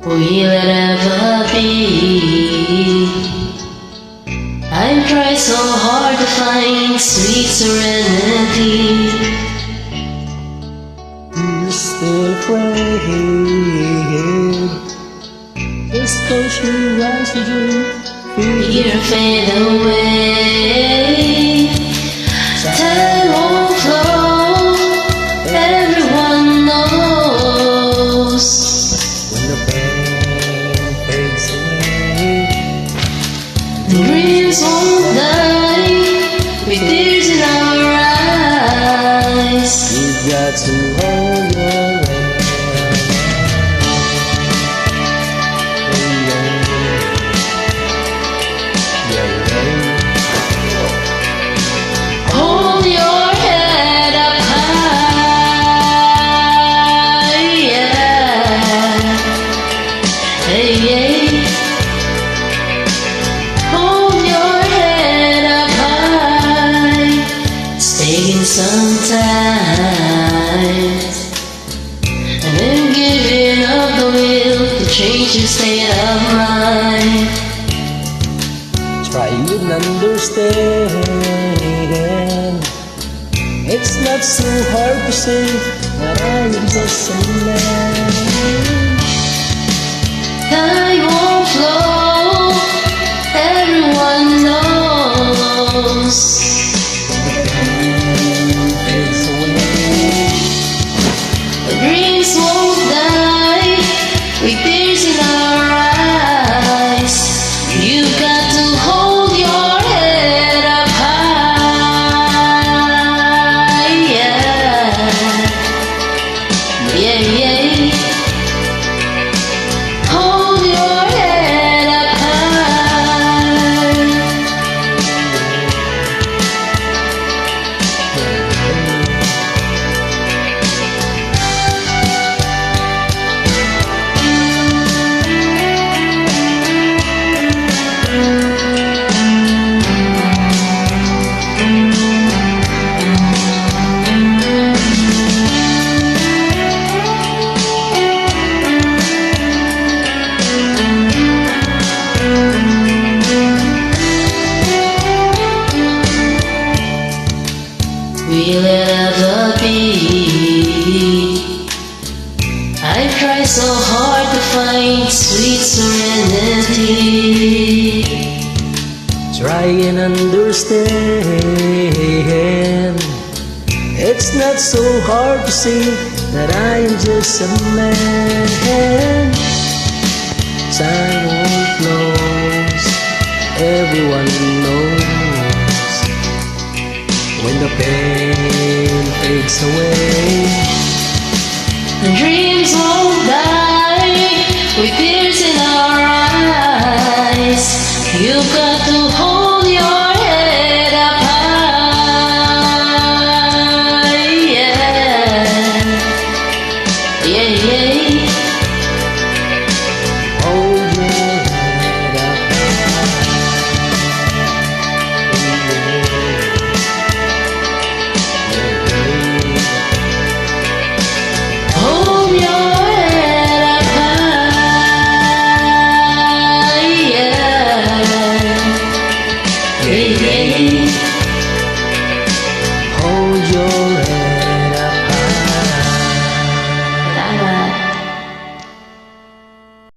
Will it ever be? I've tried so hard to find sweet serenity. You're still praying. Just close your eyes and dream. Fear fade away. Time won't flow. Everyone knows. When the pain fades away, Dreams won't die with tears in our eyes. you've got to hold your hand. Hold your head up high, yeah. Hey, yeah. Hold your head up high. It's taking some time, and then giving up the will to change your state of mind. Try and understand. It's not so hard to say that I'm just a man. Time won't flow, everyone knows. Fades away. The dreams won't die with tears in our eyes. You've got to hold your head up high, yeah. Yeah, yeah. Hold your head up high. Will it ever be? I've tried so hard to find sweet serenity. Try and understand. It's not so hard to see that I am just a man. Time won't close, everyone knows. When the pain fades away, The dreams won't die with tears in our eyes. You've got to hold your head up high, yeah. Yeah, yeah. hold your head up Hold your head up high, yeah. Yeah, yeah. hold your